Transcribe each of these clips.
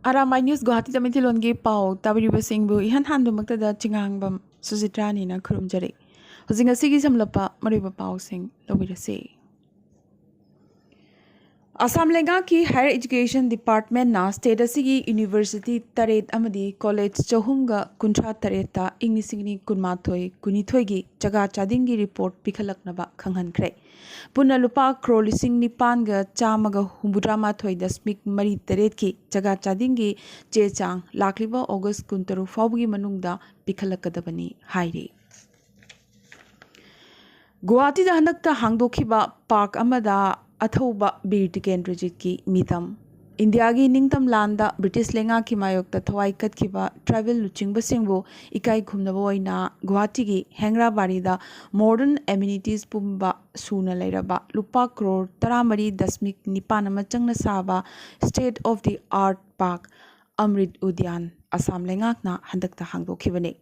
Arambai News Guwahati Tamithilongi Pau Tabiriba Singbu Ihan Handumaktada Chingangbam Susitrani na Kurumjari. Huzinga Sigi Samlapa Mariba Pau Sing Lobirase. Assam Lenga ki Higher Education Department na State Asigi University Taret Amadi College Chahumga Kuntra Tareta Inglisingni Kunmathoi Kunithoigi Jaga Chadingi report Pikhalaknaba Khanghankre. Puna lupa crore lising nipanga chamaga humbudramathoi dasmik mari teret ki jaga chadingi che chang lakliba August kuntaru faugi manungda pikhalakadabani haire. Guwahati da hanakta hangdokhiba park amada athauba bir tikendrajit ki mitam. India gi ningtam landa British lenga ki mayokta thawai katkiba travel luchingba singbo ikai khumnaba oina Guwahati gi Hengrabari da modern amenities pumba suna lairaba lupa crore taramari dasmik nipanama changna saba state of the art park Amrit Udyan Assam lengakna handakta hangdokhibane.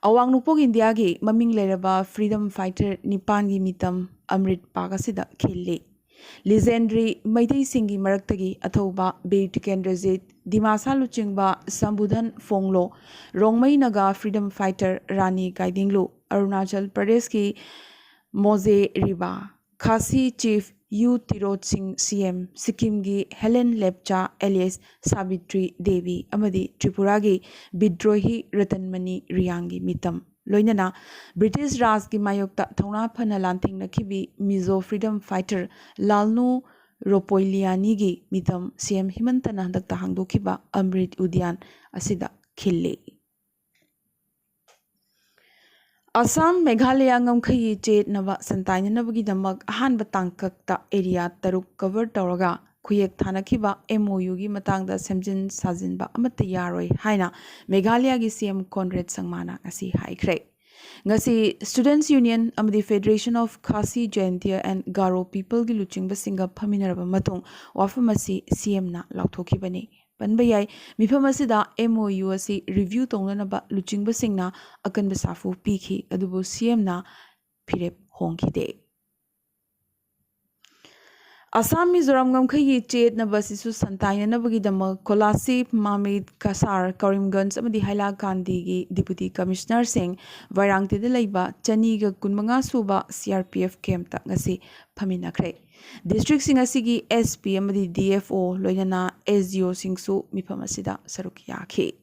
Awang nupog India gi maming lairaba freedom fighter nipan gi mitam Amrit Park asida khille. Legendary Maitei Singi Maraktagi Athoba Bir Tikendrajit Dimasa Luchingba Sambudhan Fonglo Rongmai Naga Freedom Fighter Rani Gaidinglu Arunachal Pradesh ki Moze Riba Khasi Chief U Tirot Singh CM Sikkim gi Helen Lepcha alias Sabitri Devi Amadi Tripura gi Bidrohi Ratanmani Riyangi Mitam Loinana British Raj ki mayokta thona phana lanthing nakhibi Mizo freedom fighter Lalnu Ropoiliani gi mitam CM Himantana handakta hangdokhiba Amrit Udyan asida khille. Assam Meghalaya ngamkhayi chet nava santaina nabagi damak ahan batangkakta area taruk cover tawraga khuyek thanakhiba MOU gi matangda semjin sajinba amata yaroi haina Meghalaya gi CM Conrad Sangmana ngasi haikhre. Ngasi Students Union amadi Federation of Khasi Jaintia and Garo people gi luchingba singa phaminaraba matung wafamasi CM na lauthokhibani. Panbayai Mifamasida MOU asi review tonganaba luchingba singna akan basafu pikhi adubu CM na phirep hongkhide. Assam Mizoram ngamkhayi chet na basisu santaina nabagi dama Kolasip Mamid Kasar Karimganj amadi Haila Kandi gi Deputy Commissioner Singh Vairangti de laiba chani ga kunmanga suba CRPF camp ta ngasi phaminakre. District sing asigi SP amadi DFO loinana SDO singsu mifamasida saruk yakhi.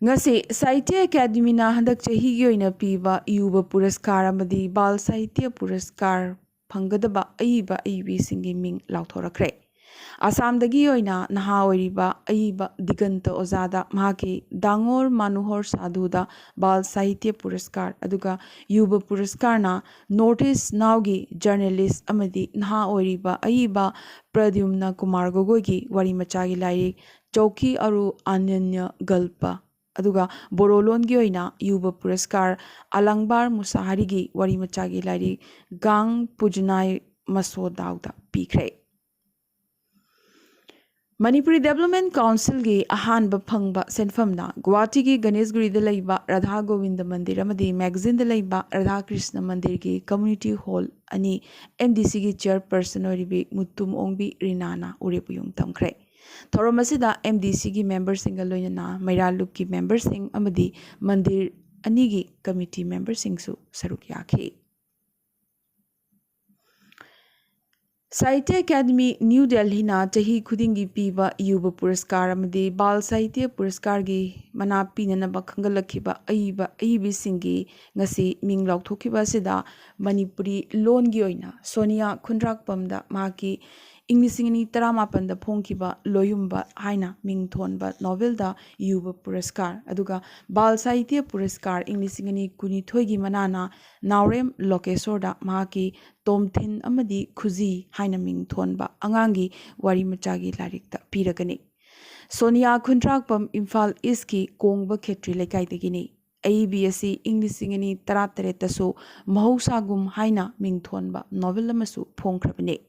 Ngasi Sahitya Academy na handak chahi gi oina piba Yuba Puraskar amadi Bal Sahitya Puraskar Pangadaba Aiba Aibi Singi Ming Lauthorakre. Assam dagi oina naha oiriba Aiba Diganta Ozada Mahaki Dangor Manuhor Sadhuda Bal Sahitya Puraskar aduga Yuba Puraskar na Notice Naugi journalist amadi naha oiriba Aiba Pradyumna Kumar Gogoi gi wari machagi lai Chauki Aru Ananya Galpa aduga Borolon gi oina Yuba Puraskar Alangbar Musahari gi wari machagi lai Gang Pujnai Maso Dauda pikre. Manipuri Development Council gi ahanba phangba senfamna Guwahati gi Ganeshguri da laiba Radha Govinda Mandir amadi magazine da laiba Radha Krishna Mandir gi community hall ani MDC gi chairperson oribi Mutum Ongbi Rinana urepuyung tamkre. Thoromasida MDC gi members singa loinana Mairalup gi members sing amadi Mandir ani gi committee members singsu saruk yakhi. Sahitya Academy New Delhi na chahi khudingi piba Yuba Puraskar amadi Bal Sahitya Puraskar gi mana pinanaba khangalakhiba aiba aibi singi ngasi ming lauthokhiba sida Manipuri lon gi oina Sonia Khundrakpamda maki Inglisingini taramapanda phongkiba loyumba haina mingthonba novel da Yuba Puraskar aduga Bal Sahitya Puraskar Inglisingini kunithoi gi manana Naurem Lokesor da maki Tomthin amadi Khuji haina mingthonba angangi wari machagi larikta piragani. Sonia Khundrakpam Imphal East ki Kongba Khetri Lekai dagini. ABSC Inglisingini taratare Mahausagum haina mingthonba novel amasu phongkrabani.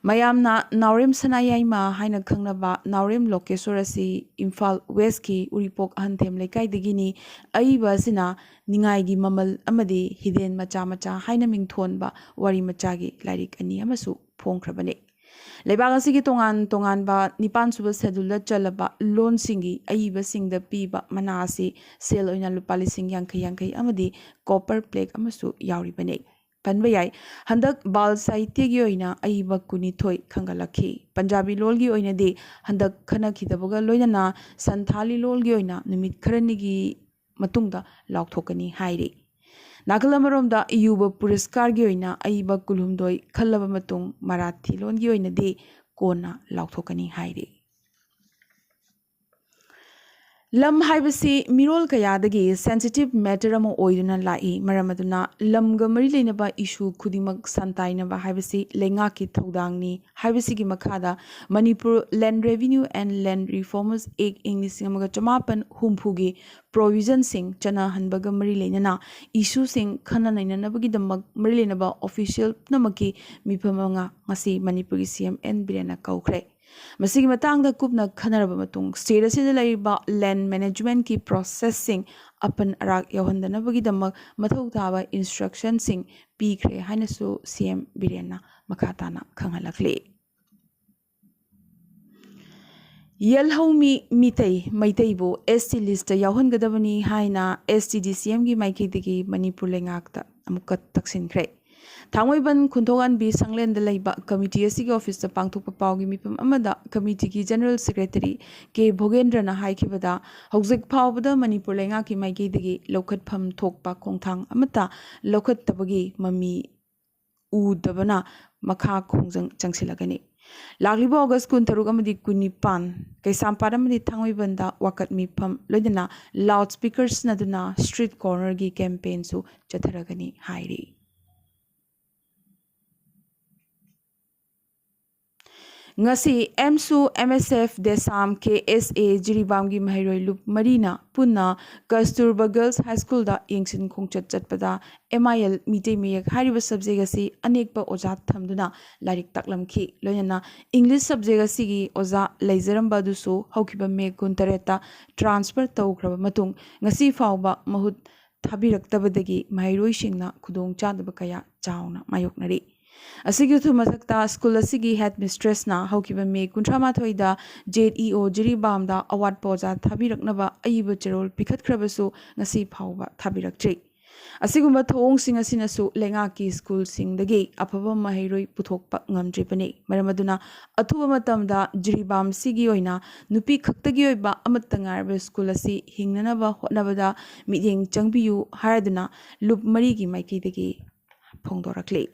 Mayamna Naurem Sanayayma haina khangnaba Naurem Lokesor asi Imphal West ki Uripok Ahanthem Lekai dagini aiba sina ningai gi mamal amadi hiden macha macha haina mingthonba wari machagi lairik ani amasu phongkrabane. लेबाग असिगी तोंगान तोंगानबा निपान सुबा schedule चलबा loan सिंगी अइबा सिंगदा पीबा मना असि cell ओइना लुपा लिसिंग यांखै यांखै अमदी copper plate अमसु यावरिबने पनबा याय हंदक बाल साहित्य की ओइना अइबा कुनिथोय खंगलखी पंजाबी लोल की ओइना दे हंदक खनखिदबगा लोइना संथाली लोल की ओइना निमित खरनिगी मतुंगदा लाउथोकनी हाइरे नागल अमरोमदा युवा पुरस्कार की ओइना अइबा कुलुमदोय खल्लबा मतुंग मराठी लोन की ओइना दे कोना लाउथोकनी हाइरे लम हाइबसी मिरोल कयादगी सेंसिटिव मैटर अमो ओइदुना लाई मरमदुना लमगा मरी लेनबा इशू खुदिमक संताइनबा हाइबसी लेंगा की थौदांगनी हाइबसी की मखादा Manipur land revenue and land reformers act English अमगा चमापन हुमफुगी प्रोविजन सिंग चना हनबगा मरी लेनना इशू सिंग खना नैननबगी दमक मरी लेनबा ऑफिशियल नमकी मिफमंगा ngasi मणिपुर की सीएम एन बिरेना कौखरे मसीगी मतंगदा कुपना खनरबा मतुंग स्टेट असिदा लैबा लैंड मैनेजमेंट की प्रोसेसिंग अपन अराक यौहंदनबगी दमक मथौ ताबा इंस्ट्रक्शन सिंग पीखरे हाइनसु सीएम बिरेना मखाताना खंगलखले यलहौमी मितई मैतईबो एसटी लिस्ट यौहनगदबनी हाइना एसटीडीसीएम की माइकेदगी मणिपुर लेंगाकता अमुक तक्सिनखरे थांगोइबन खुंथोगान बी संगलेंद लैबा कमिटी असिगी ऑफिस पांगथोकपा पावगी मिपम अमदा कमिटी की जनरल सेक्रेटरी के भोगेंद्रना हाइखिबदा हौजिक फावबदा मणिपुर लेंगा की माइकेदगी लौखतफम थोकपा खोंथांग अमता लौखतबगी ममी उदबना मखा खोंजंग चंगसिलगनी लाग्लिबो अगस्त 13 अमदी 19 कैसामपार अमदी थांगोइबंदा वाकत मिफम लोइदना लाउड स्पीकर्स नदुना स्ट्रीट कॉर्नर की कैंपेन सु चथरगनी हाइरी ngasi MSU MSF Desam KSA Jiribam gi Mahiroy Lup Marina Punna Kasturba Girls High School da Yingsin Khongchat Chatpada MIL Mitei Meyak hariba subject asi anekpa oja thamduna larik taklamki loyana English subject asi gi oja leizaramba dusu haukiba me kuntareta transfer tawkraba matung ngasi fawba mahut thabiraktabadagi Mahiroy singna khudong chadaba kaya chauna mayoknari असिगी थुमथक्ता school असिगी headmistress ना हौकिबा मे 38 JEO जिरीबामदा award पोजा थाबिरकनबा अइबा चेरोल पिखतख्रबसु ngasi फावबा थाबिरकट्री असिगुम्बा थोंगसिंग असिनसु लेंगा की school सिंगदगी अफबा महिरोई पुथोकपा ngamdripani मरमदुना अथुबा मतमदा Jiribam सिगी ओइना नुपी खक्तगी ओइबा अमत्तंगारबा school असि हिंगननबा होटनबदा मियेंग चंगबियु हारदुना loop मरीगी माइकीदगी फोंदोरक्ले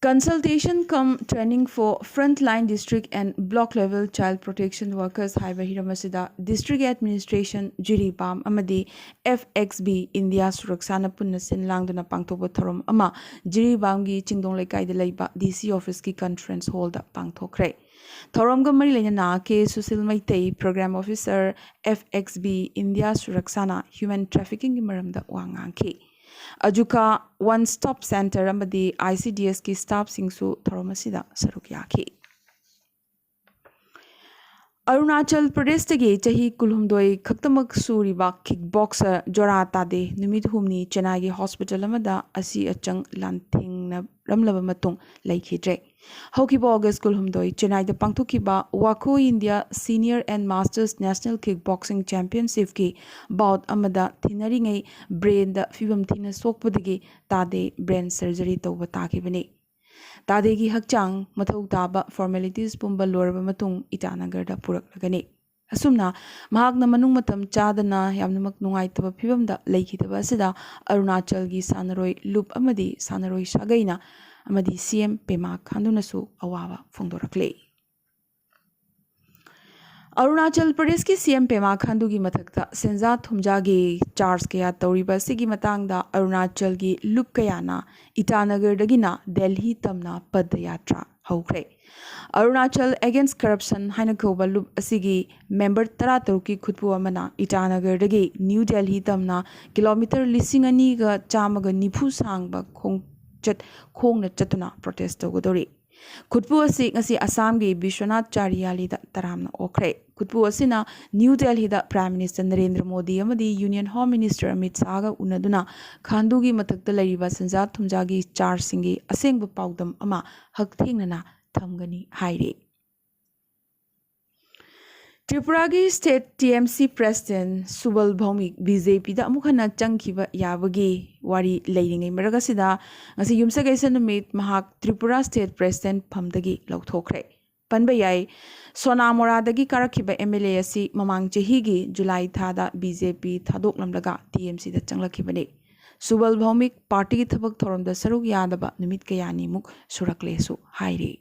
Consultation come training for frontline district and block level child protection workers haiba hiramasida district administration Jiribam amadi FXB India Suraksana punna sin langduna pangthoba thorom ama Jiribam gi chingdong lekai de leiba DC office ki conference hall da pangthokre thorom ga mari lena ke Susil Maitei program officer FXB India Suraksana human trafficking gi maramda wangangki अजुका one stop centre अमदी ICDS की staff सिंगसु थरोमसिदा सरुक याखी अरुणाचल प्रदेश तगी चही कुलहुमदोई खक्तमक सूरीबा kick boxer जोरा तादे नुमित हुमनी चेन्नई की hospital अमदा असी अचंग लांथिंग रमलब मतुंग लैखिद्रे हौकिबा अगस्त कुलहुमदोई चेन्नई द पांगथोकिबा वाको India senior and masters national kick boxing championship की बाउट अमदा थिनरिंगै ब्रेन द फिबम थिन सोकपदगी तादे ब्रेन सर्जरी तौबा ताकिबने तादेगी हकचांग मथौ ताबा फॉर्मेलिटीज पुंबा लोरबा मतुंग ईटानगरदा पुरकलगनी असुमना महाकना मनुंग मतम चादना यामनमक नुंगाइतबा फिबमदा लैखितबा असिदा अरुणाचल की सानरोय लुप अमदी सानरोय सागैना अमदी CM पेमा खांदुनसु अवाबा फोंदोरक्ले अरुणाचल प्रदेश की CM पेमा खांडू की मथक्ता सेंजा थुमजागी चार्ज कया तौरीबा सिगी मतंगदा अरुणाचल की लुप कयाना ईटानगरदगिना दिल्ली तमना पदयात्रा हौख्रे अरुणाचल अगेंस्ट करप्शन हाइना कौबा लुप असिगी मेंबर 13 की खुदपु अमना ईटानगरदगी न्यू दिल्ली तमना किलोमीटर 2,290 सांगबा खोंगना चतुना प्रोटेस्ट तौगदोरी Khutpu asi ngasi Assam gi Bishwanath Chariali da taramna okre. Khutpu asina New Delhi da Prime Minister Narendra Modi amadi Union Home Minister Amit Shah ga unaduna Khandu gi mathakta lariba Sanjat Thumja gi char singi asengba paudam ama hakthengnana thamgani haire. Tripura gi State TMC President Subal Bhaumik BJP da amukhana changkhiba yabagi wari leiringai maragasida ngasi yumsagaisa numit mahak Tripura State President phamdagi lauthokre. Panba yai Sonamora dagi karakhiba MLA asi mamang chehi gi July thada BJP thadoklamlaga TMC da changlakhibani. Subal Bhaumik party gi thabak thoramda saruk yadaba numit kayani muk suraklesu hairi.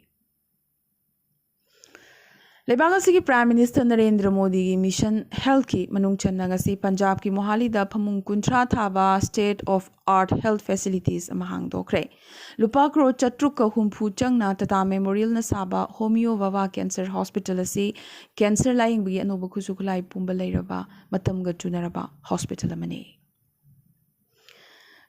Lebaga ki Prime Minister Narendra Modi ki Mission Health ki manung channa ngasi Punjab ki Mohali da phamung kuntra thaba State of Art Health Facilities amahang dokre. Lupa kro chatruk ka humpu changna Tata Memorial na saba Homeo Vava Cancer Hospital asi cancer laying bi anoba khusukulai pumba leiraba matam ga chunaraba hospital amani.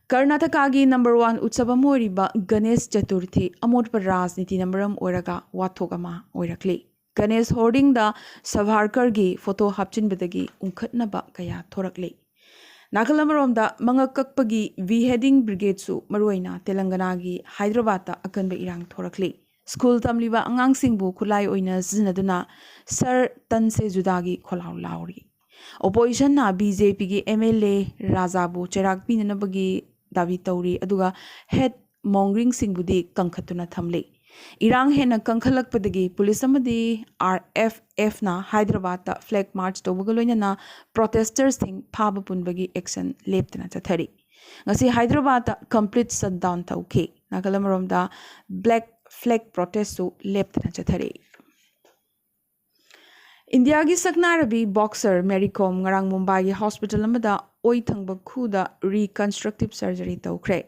Karnataka gi number 1 utsaba moriba Ganesh Chaturthi amot par rajniti nambaram oraga wathogama oirakli. Ganesh hoarding da Savarkar gi photo hapchin bedagi unkhatnaba kaya thorakle. Nakalamarom da mangakakpagi V-heading brigade su maruaina Telangana gi Hyderabad da akanba irang thorakle. School tamliba angang singbu kulai oina zinaduna Sir Tanse Judagi kholau lauri. Opposition na BJP gi MLA Rajabu Cherak pinanabagi davi tauri aduga head mongring singbudi kankhatuna thamle. Irang hena kankhalak padagi police amadi RFF na Hyderabad da flag march tobagaloina na protesters thing phaba punbagi action leptana chathari. Ngasi Hyderabad da complete shutdown tauke. Nakalamarom da black flag protest su leptana chathari. India gi saknarabi boxer Mary Kom ngarang Mumbai gi hospital amada oi thangba khuda reconstructive surgery tawkre.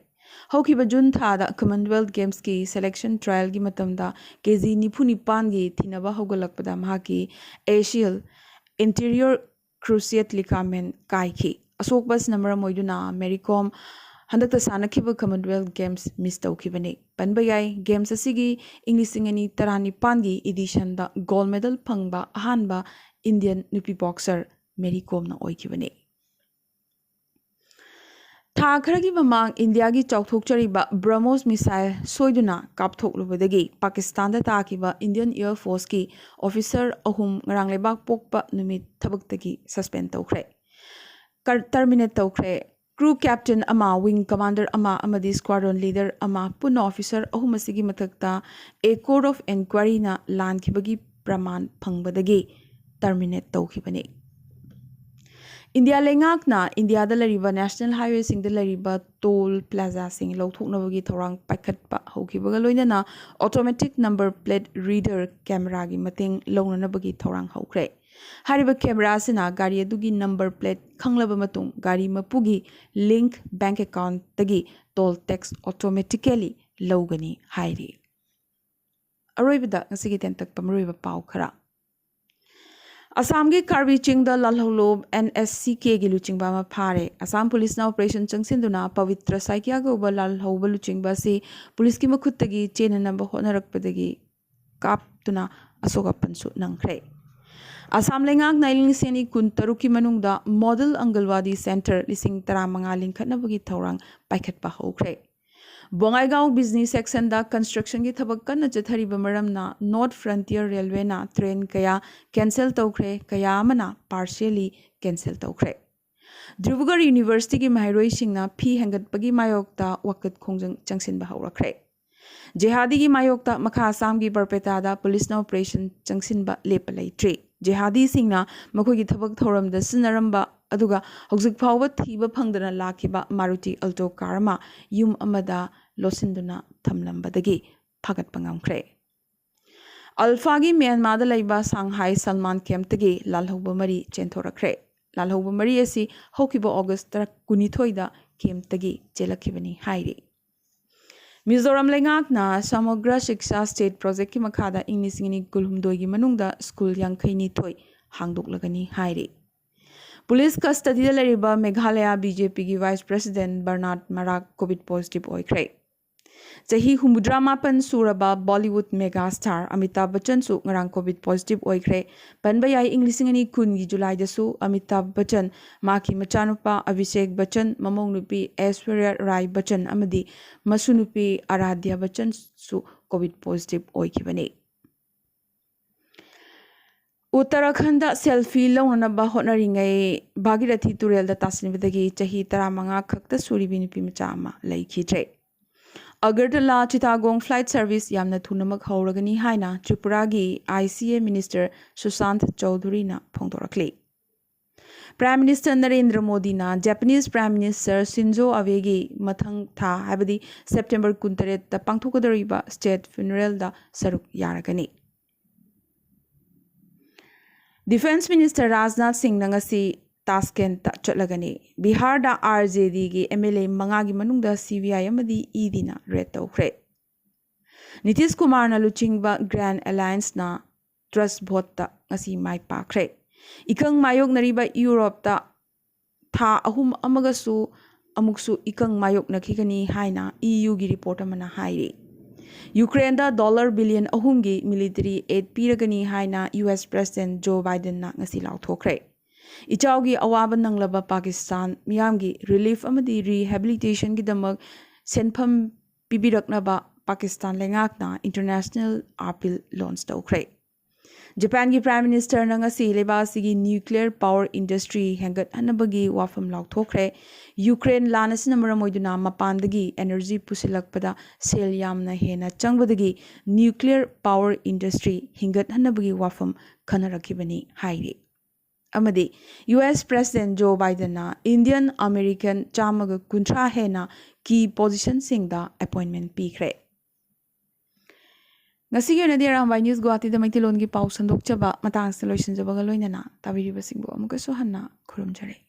Hokiba June thada Commonwealth Games ki selection trial gi matamda KG Nipunipan gi thinaba hogalakpada mahaki axial interior cruciate ligament kaiki. Asok bas number moiduna Mary Kom handakta sanakhiba Commonwealth Games miss tawkhibani. Panbayai Games asigi Inglisingani taranipan gi edition da gold medal phangba ahanba Indian nupi boxer Mary Kom na oikhibani. Thakragi mamang India gi chauthokchariba BrahMos missile soiduna kapthoklubadagi Pakistan da takiba Indian Air Force ki officer ahum ngarang lebak pokpa numit thabaktagi suspend tawkhre. Terminate tawkhre. Crew captain ama wing commander ama amadi squadron leader ama puna officer ahum asigi mathakta a court of inquiry na lan khibagi praman phangbadagi terminate tawkhibani. India lengak na India da lariba national highway sing da lariba toll plaza sing lauthoknabagi thorang paikhatpa hokibaga loinana automatic number plate reader camera gi mating launanabagi thorang hokre. Hariba camera sina gari adugi number plate khanglaba matung gari mapugi link bank account tagi toll tax automatically logani hairi. Aroibada ngasigi tentak pamroiba pau khara. Assam gi Karbi Chingda Lalholob NSCK gi luchingba ma phare. Assam police na operation changsinduna Pavitra Saikya go ba Lalhoba luchingba si police ki makhuttagi chenana ba honarakpadagi kaptuna asoka pansu nangkhre. Assam lengak nailing seni kun taruki manungda Model Angalwadi Center lising taramanga lingkhatnabagi thorang paikhatpa hokre. Bongaigaon business section da construction gi thabak kanna chathariba maramna North Frontier Railway na train kaya cancel tawkhre kaya amana partially cancel tawkhre. Dhruvagar University gi mahairoi singna phi hangatpagi mayokta wakat khongjang changsinba haurakre. Jihadi gi mayokta makha Assam gi Barpeta da police na operation changsinba lepalaitre. Jihadi singna makoi gi thabak thoram da sinaramba aduga hojik phawba thiba phangdana lakhiba Maruti Alto car ma yum amada losinduna thamlambadagi phagat pangamkhre. Alpha gi Myanmar da laiba Shanghai Salman Camp tagi lalhoba mari chenthorakre. Lalhoba mari asi hokiba August 19 da camp tagi chelakhibani hairi. Mizoram lengak na Samagra Shiksha State Project ki makhada inglisingini kulhumdoi gi manungda school yangkhaini thoi hangdoklagani hairi. Police custody da lariba Meghalaya BJP ki Vice President Bernard Marak COVID positive oikre. Chahi humudra mapan suraba Bollywood mega star Amitabh Bachchan su ngarang COVID positive oikre. Panba yai Englising ani kun gi July dasu Amitabh Bachchan maki machanupa Abhishek Bachchan mamong nupi Aishwarya Rai Bachchan amadi masunupi Aradhya Bachchan su COVID positive oikibani. Uttarakhand selfie launanaba hotnaringai Bhagirathi Turel da tasinibadagi chahi 15 khakta suribi nupi macha ama laikhidre. Agartala Chittagong flight service yamna thunamak hauragani haina Tripuragi ICA Minister Sushant Chowdhury na phongdorakle. Prime Minister Narendra Modi na Japanese Prime Minister Shinzo Abe gi mathang tha habadi September 28 ta pangthokadariba state funeral da saruk yaragani. Defense Minister Rajnath Singh nangasi Tashkent ta chatlagani. Bihar da RJD gi MLA mangagi manungda CBI amadi ED na red tawkre. Nitish Kumar na luchingba Grand Alliance na trust vote ta ngasi mai pakre. Ikang mayok nariba Europe ta tha ahum amagasu amuksu ikang mayok nakhigani haina EU gi report amana hairi. Ukraine da $1 billion ahumgi military aid piragani haina US President Joe Biden na ngasi lauthokre. Ichaugi awaba nanglaba Pakistan miyamgi relief amadi rehabilitation gi damak senpham pibiraknaba Pakistan lengakna international appeal launch tawkre. Japan gi Prime Minister nangasi lebasi gi nuclear power industry hengat hanabagi wafam lauthokre. Ukraine lanasina maramoiduna mapandagi energy pusilakpada sel yamna hena changbadagi nuclear power industry hingat hanabagi wafam khanarakibani hairi. Amadi US President Joe Biden na Indian American chamaga kuntra hena key position singda appointment pikre. Ngasi yun na di Arambai News Guwahati da Maitilon gi pau sandok chaba matang sa loisan jabaga loinana tabiriba singbo amuka suhan na kurumjare.